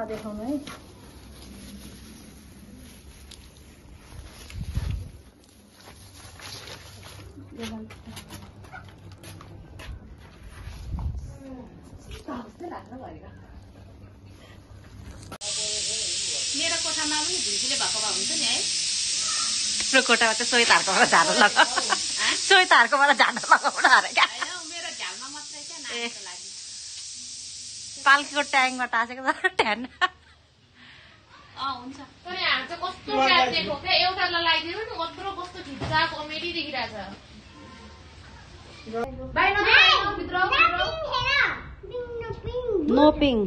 देखाउनु है। मेरो कोठामा पनि झुल्फीले भएको भए हुन्छ नि है। मेरो कोठामा त सोहिताहरूकोबाट झार्नु लगा सोहिताहरूकोबाट झार्नु लगाउनु अरे क्या। मेरो झ्यालमा मात्रै क्या नानीको लागि। पाल्कीको ट्याङमा टाँसेको छ ट्यान। हुन्छ। तर यहाँ चाहिँ कस्तो ट्याचेको क्या, एउटालाई लगाइदिनु नि कत्रो कस्तो खिच्चा कमेडी देखिरहेछ। नो पिङ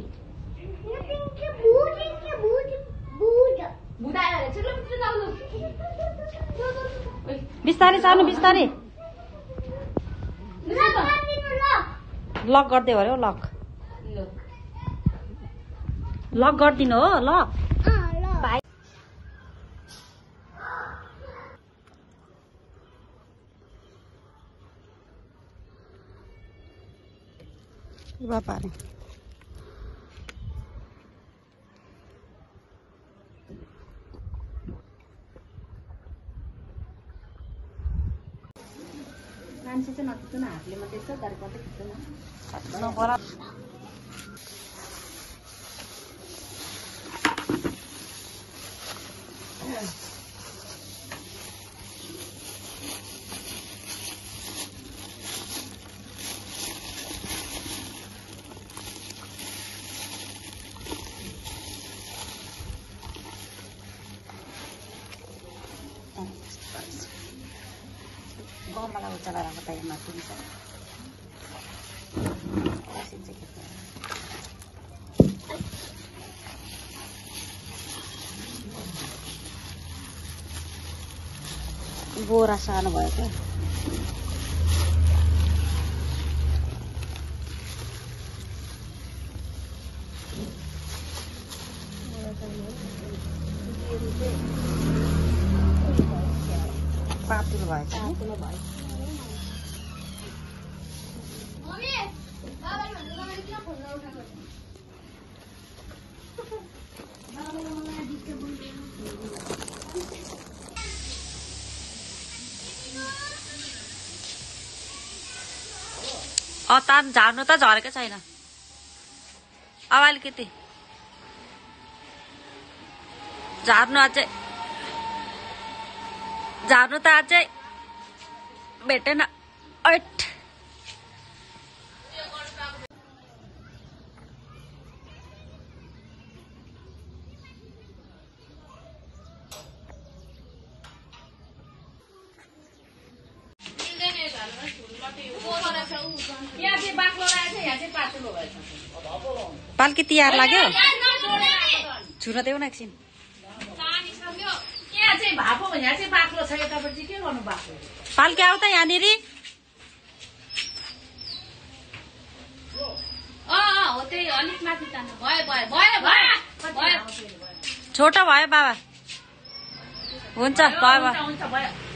बिस्तारै सानो बिस्तारै लक गरिदियो अरे लक लक गरिदिनु हो लक। बाबा रे मान्छे चाहिँ नखिच्नु हातले मात्रै यसो गरेर मात्रै खिच्नु गमला उचालेर मात्रै माथिन्छ बोरा सानो भयो क्या। पातलो भएछ तार झार्नु त झरेकै छैन अब अलिकति झार्नु अझै झार्नु त अझै भेटेन ऐट पाल्की तिहार लाग्यो छुन देऊ न एकछिन। पाल्की आऊ त यहाँनिर छोटो भयो बाबा हुन्छ भयो भयो।